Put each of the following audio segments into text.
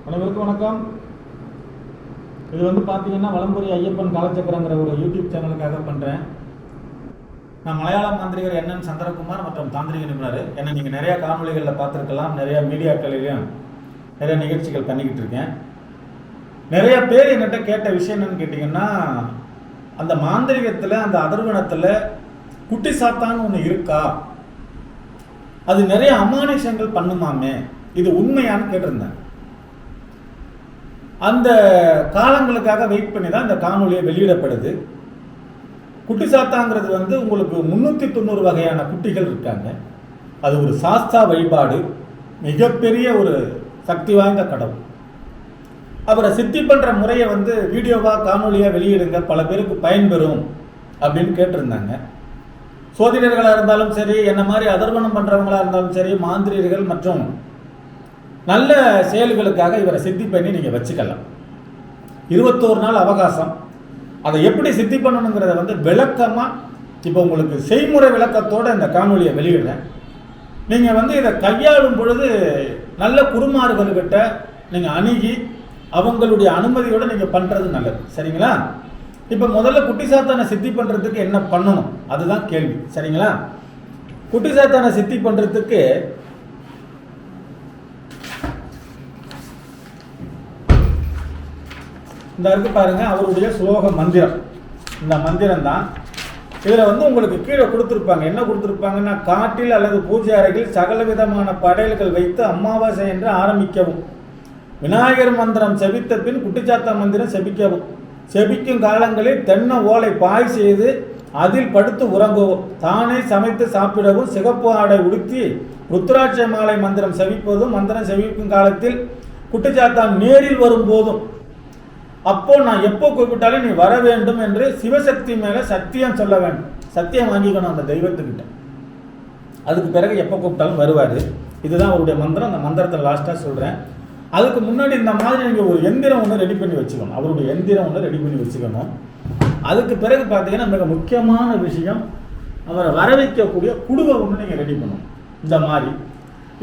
அனைவருக்கும் வணக்கம். இது பார்த்தீங்கன்னா வலம்புரி ஐயப்பன் காலச்சக்கரங்கிற ஒரு யூடியூப் சேனலுக்காக பண்ணுறேன். நான் மலையாள மாந்திரிகர் என்என் சந்திரகுமார் மற்றும் தாந்திரிக நிபுணர். என்னை நீங்கள் நிறையா காணொலிகளில் பார்த்துருக்கலாம், நிறையா மீடியாக்களிலையும் நிறைய நிகழ்ச்சிகள் பண்ணிக்கிட்டு இருக்கேன். நிறைய பேர் என்கிட்ட கேட்ட விஷயம் என்னன்னு கேட்டிங்கன்னா, அந்த மாந்திரிகத்தில் அந்த அதர்வனத்தில் குட்டி சாத்தான்னு ஒன்று இருக்கா, அது நிறைய அமானுஷங்கள் பண்ணுமாமே, இது உண்மையானு கேட்டிருந்தேன். அந்த காலங்களுக்காக வெயிட் பண்ணி தான் இந்த காணொலியை வெளியிடப்படுது. குட்டி சாத்தாங்கிறது உங்களுக்கு 390 வகையான குட்டிகள் இருக்காங்க. அது ஒரு சாஸ்தா வழிபாடு, மிகப்பெரிய ஒரு சக்தி வாய்ந்த கடவுள். அவரை சித்தி பண்ணுற முறையை வீடியோவாக காணொலியாக வெளியிடுங்க, பல பேருக்கு பயன்பெறும் அப்படின்னு கேட்டிருந்தாங்க. சோதிடர்களாக இருந்தாலும் சரி, என்ன மாதிரி அதர்வனம் பண்ணுறவங்களாக இருந்தாலும் சரி, மாந்திரியர்கள் மற்றும் நல்ல செயல்களுக்காக இவரை சித்தி பண்ணி நீங்கள் வச்சுக்கலாம். 21 நாள் அவகாசம். அதை எப்படி சித்தி பண்ணணுங்கிறத விளக்கமாக இப்போ உங்களுக்கு செய்முறை விளக்கத்தோடு இந்த காணொலியை வெளியிடுறேன். நீங்கள் இதை கையாளும் பொழுது நல்ல குருமார்கள்கிட்ட நீங்கள் அணுகி அவங்களுடைய அனுமதியோடு நீங்கள் பண்ணுறது நல்லது, சரிங்களா? இப்போ முதல்ல குட்டி சாத்தானை சித்தி பண்ணுறதுக்கு என்ன பண்ணணும், அதுதான் கேள்வி, சரிங்களா? குட்டி சாத்தானை சித்தி பண்ணுறதுக்கு இந்த இருக்கு பாருங்க, அவருடைய ஸ்லோக மந்திரம். இந்த மந்திரம் தான் இதில் உங்களுக்கு கீழே கொடுத்துருப்பாங்க. என்ன கொடுத்துருப்பாங்கன்னா, காட்டில் அல்லது பூஜை அறையில் சகல விதமான படையல்கள் வைத்து அமாவாசை என்று ஆரம்பிக்கவும், விநாயகர் மந்திரம் செபித்த பின் குட்டிச்சாத்தா மந்திரம் செபிக்கவும், செபிக்கும் காலங்களில் தென்னை ஓலை பாய் செய்து அதில் படுத்து உறங்கவும், தானே சமைத்து சாப்பிடவும், சிகப்பு ஆடை உடுத்தி ருத்ராட்ச மாலை மந்திரம் செபிப்பதும், மந்திரம் செபிக்கும் காலத்தில் குட்டிச்சாத்தா நேரில் வரும்போதும், அப்போ நான் எப்போ கூப்பிட்டாலும் நீ வர வேண்டும் என்று சிவசக்தி மேலே சத்தியம் சொல்ல வேண்டும். சத்தியம் வாங்கிக்கணும் அந்த தெய்வத்துக்கிட்ட. அதுக்கு பிறகு எப்போ கூப்பிட்டாலும் வருவார். இதுதான் அவருடைய மந்திரம். அந்த மந்திரத்தை லாஸ்ட்டாக சொல்கிறேன். அதுக்கு முன்னாடி இந்த மாதிரி நீங்கள் ஒரு எந்திரம் ஒன்று ரெடி பண்ணி வச்சுக்கணும். அவருடைய எந்திரம் ஒன்று ரெடி பண்ணி வச்சுக்கணும். அதுக்கு பிறகு பார்த்தீங்கன்னா மிக முக்கியமான விஷயம், அவரை வர வைக்கக்கூடிய குடுவை ஒன்று நீங்கள் ரெடி பண்ணணும். இந்த மாதிரி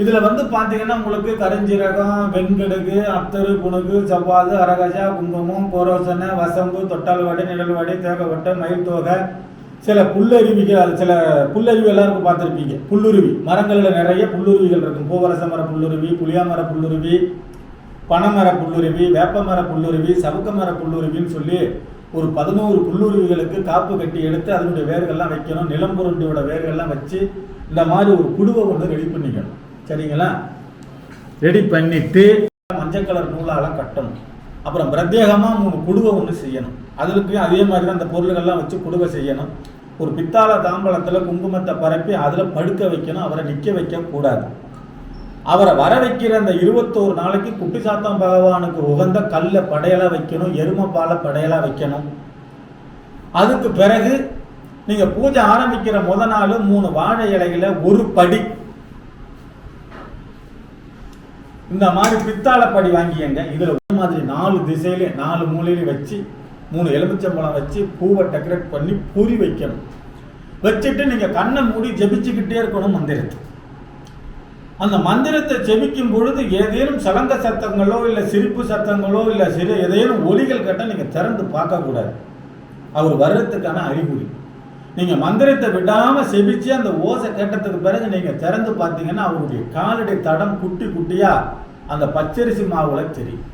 இதில் பார்த்தீங்கன்னா உங்களுக்கு கருஞ்சீரகம், வெண்கடுகு, அத்தரு, புணுகு, செவ்வாது, அரகஜா, குங்குமம், கோரோசனை, வசம்பு, தொட்டால் வாடை, நிழல் வாடை, தேகவட்டை, மயில் தோகை, சில புல்லருவிகள். அது சில புல்லருவி எல்லாருக்கும் பார்த்துருப்பீங்க. புல்லுருவி மரங்களில் நிறைய புல்லுருவிகள் இருக்கும். பூவரச மர புல்லுருவி, புளியாமர புல்லுருவி, பனைமர புல்லுருவி, வேப்பமர புல்லுருவி, சவுக்க மர புல்லுருவின்னு சொல்லி ஒரு 11 புல்லுருவிகளுக்கு காப்பு கட்டி எடுத்து அதனுடைய வேர்கள்லாம் வைக்கணும். நிலம்புருண்டியோட வேர்கள்லாம் வச்சு இந்த மாதிரி ஒரு குடுவை ஒன்று ரெடி பண்ணிக்கணும், சரிங்களா? ரெடி பண்ணிட்டு மஞ்சள் கலர் நூலால கட்டணும். அப்புறம் பிரத்யேகமாக 3 குடுவை ஒன்று செய்யணும். அதுக்கு அதே மாதிரி தான் அந்த பொருள்கள்லாம் வச்சு குடுவை செய்யணும். ஒரு பித்தாள தாம்பலத்தில் குங்குமத்தை பரப்பி அதில் படுக்க வைக்கணும். அவரை நிற்க வைக்க கூடாது. அவரை வர வைக்கிற அந்த 21 நாளைக்கு குட்டி சாத்தான் பகவானுக்கு உகந்த கல்லை படையலாக வைக்கணும், எருமப்பாலை படையலாக வைக்கணும். அதுக்கு பிறகு நீங்கள் பூஜை ஆரம்பிக்கிற முத நாள் 3 வாழை இலைகளை ஒரு படி இந்த மாதிரி பித்தாளப்படி வாங்கியங்க. இதில் ஒரு மாதிரி 4 திசையிலே 4 மூலையிலையும் வச்சு 3 எலுமிச்சம்பழம் வச்சு பூவை டெக்கரேட் பண்ணி பொறி வைக்கணும். வச்சுட்டு நீங்கள் கண்ணை மூடி ஜெபிச்சுக்கிட்டே இருக்கணும் மந்திரத்தை. அந்த மந்திரத்தை ஜெபிக்கும் பொழுது ஏதேனும் சலங்க சத்தங்களோ இல்லை சிரிப்பு சத்தங்களோ இல்லை ஏதேனும் ஒலிகள் கேட்டால் நீங்கள் திறந்து பார்க்கக்கூடாது. அவர் வர்றதுக்கான அறிகுறி. நீங்கள் மந்திரத்தை விடாமல் செபிச்சு அந்த ஓசை கேட்டதுக்கு பிறகு நீங்கள் திறந்து பார்த்தீங்கன்னா அவருடைய காலடி தடம் குட்டி குட்டியாக அந்த பச்சரிசி மாவுல தெரியும்.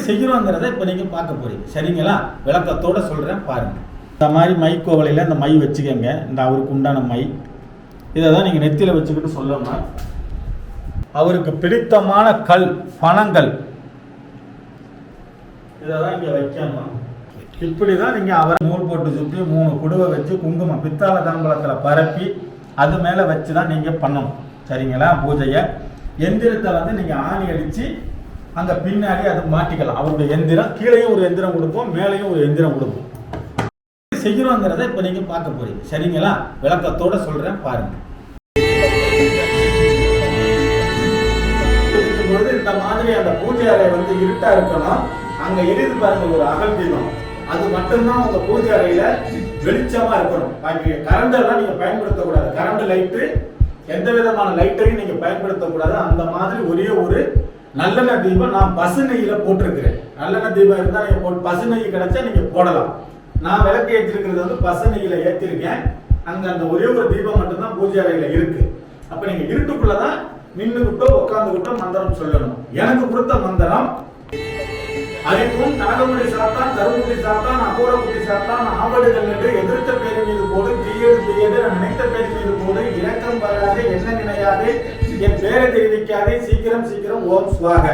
செய்கிறோங்கிறத இப்போ நீங்கள் பார்க்க போறீங்க, சரிங்களா? விளக்கத்தோடு சொல்கிறேன் பாருங்கள். இந்த மாதிரி மைக்கோவலையில் இந்த மை வச்சுக்கோங்க. இந்த அவருக்கு உண்டான மை இதை தான் நீங்கள் நெத்தியில் வச்சுக்கிட்டு சொல்லணும். அவருக்கு பிடித்தமான கல் பணங்கள் இதை தான் இங்கே வைக்கணும். இப்படி தான் நீங்கள் அவரை நூல் போட்டு சுற்றி 3 குடுவை வச்சு குங்குமம் பித்தாள தாம்பலத்தில் பரப்பி அது மேலே வச்சு தான் நீங்கள் பண்ணணும், சரிங்களா? பூஜையை எந்திரத்தை நீங்கள் ஆணி அடித்து அங்கே பின்னாடி அது மாட்டிக்கலாம். அவருடைய எந்திரம் கீழேயும் ஒரு எந்திரம் கொடுப்போம், மேலேயும் ஒரு எந்திரம் கொடுப்போம். செய்கிறோங்கிறத இப்போ நீங்கள் பார்க்க போறீங்க, சரிங்களா? விளக்கத்தோடு சொல்கிறேன் பாருங்கள். இந்த மாதிரி அந்த பூஜை அறை இருட்டா இருக்கணும். அங்க எரிது பாருங்க ஒரு அகல் தீபம், அது மட்டும்தான் உங்க பூஜை அறையில வெளிச்சமா இருக்கணும். பாக்கி கரண்ட் எல்லாம் நீங்க பயன்படுத்தக்கூடாது. கரண்ட் லைட்டு எந்த விதமான லைட்டையும் நீங்க பயன்படுத்தக்கூடாது. அந்த மாதிரி ஒரே ஒரு நல்லெண்ணெய் தீபம் நான் பசு நெய்யில போட்டிருக்கிறேன். நல்லெண்ணெய் தீபம் இருந்தா நீங்க பசு நெய் கிடைச்சா நீங்க போடலாம். நான் விளக்கு ஏற்றிருக்கிறது வந்து பசு நெய்யில ஏற்றிருக்கேன். அங்க அந்த ஒரே ஒரு தீபம் மட்டும்தான் பூஜை அறையில இருக்கு. அப்ப நீங்க இருட்டுக்குள்ளதான் நின்றுகிட்டோ உட்கார்ந்துகிட்டோ மந்திரம் சொல்லணும். எனக்கு கொடுத்த மந்திரம் அறிவும் கனகமுடி சாத்தான், கருமுடி சாத்தான், அகோரமுடி சாத்தான், ஆவடுகள் என்று எதிர்த்த பேர் மீது போடு, தீயடு தீயடு நான் நினைத்த பேர் மீது போடு, இரக்கம் வராது, என்ன நினையாது, என் பேரை தெரிவிக்காதே, சீக்கிரம் சீக்கிரம் ஓம் சுவாக.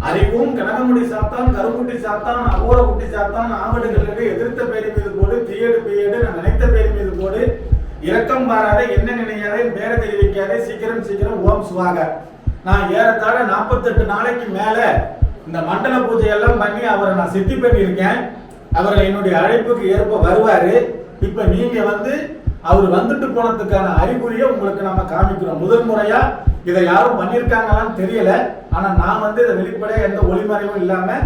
அறிவும் கனகமுடி சாத்தான், கருமுடி சாத்தான், அகோரமுடி சாத்தான், ஆவடுகள் என்று எதிர்த்த பேர் மீது போடு, தீயடு தீயடு நான் நினைத்த பேர் மீது போடு, இரக்கம் வராதே, என்ன நினையாதே, பேரை தெரிவிக்காதே, சீக்கிரம் சீக்கிரம் ஓம் சுவாக. நான் ஏறத்தாழ 48 நாளைக்கு மேல இந்த மண்டல பூஜை எல்லாம் பண்ணி அவரை நான் சித்தி பண்ணியிருக்கேன். அவர் என்னுடைய அழைப்புக்கு ஏற்ப வருவாரு. இப்ப நீங்க வந்து அவர் வந்துட்டு போனதுக்கான அறிகுறியை உங்களுக்கு நம்ம காமிக்கிறோம். முதல் முறையா இதை யாரும் பண்ணியிருக்காங்களான்னு தெரியல. ஆனா நான் வந்து இதை வெளிப்படையா எந்த ஒளிமறைவும் இல்லாம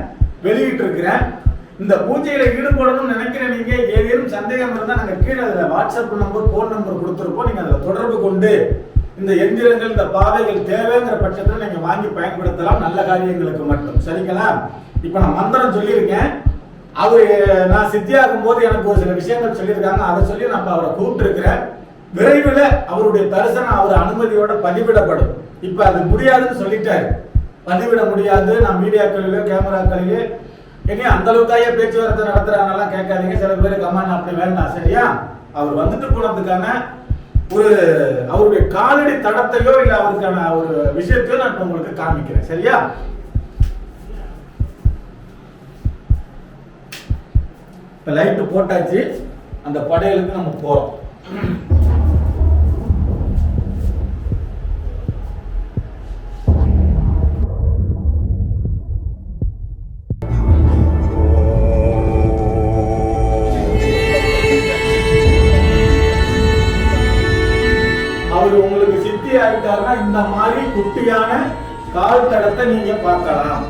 வெளியிட்டு இருக்கிறேன். இந்த பூஜையில ஈடுபடணும்னு நினைக்கிற நீங்க ஏதேனும் சந்தேகம் இருந்தா நாங்க கீழே அதுல வாட்ஸ்அப் நம்பர், போன் நம்பர் கொடுத்துருப்போம். நீங்க அதில் தொடர்பு கொண்டு இந்த எந்திரங்கள், இந்த பாதைகள் தேவைங்கிற பட்சத்தில் நீங்க வாங்கி பயன்படுத்தலாம், நல்ல காரியங்களுக்கு மட்டும். சரிங்களா? இப்ப நான் மந்திரம் சொல்லியிருக்கேன். அவரு நான் சித்தியாகும் போது எனக்கு ஒரு சில விஷயங்கள் சொல்லியிருக்காங்க. அதை சொல்லி நான் அவரை கூப்பிட்டு இருக்கிறேன். விரைவில் அவருடைய தரிசனம் அவர் அனுமதியோட பதிவிடப்படும். இப்ப அது முடியாதுன்னு சொல்லிட்டாரு. பதிவிட முடியாது, நான் மீடியாக்களிலோ கேமராக்களிலே ஏன்னா அந்த அளவுக்காக பேச்சுவார்த்தை நடத்துறாங்கலாம் கேட்காதீங்க. சில பேர் கமான் அப்படி வேண்டாம். சரியா? அவர் வந்துட்டு போனதுக்கான ஒரு அவருடைய காலடி தடத்தையோ இல்ல அவருக்கான ஒரு விஷயத்தையோ நான் உங்களுக்கு காமிக்கிறேன். சரியா? இப்ப லைட் போட்டாச்சு. அந்த படையலுக்கு நம்ம போறோம். உங்களுக்கு சித்தி ஆயிட்டாருன்னா இந்த மாதிரி குட்டியான கால் தடத்தை நீங்க பார்க்கலாம்.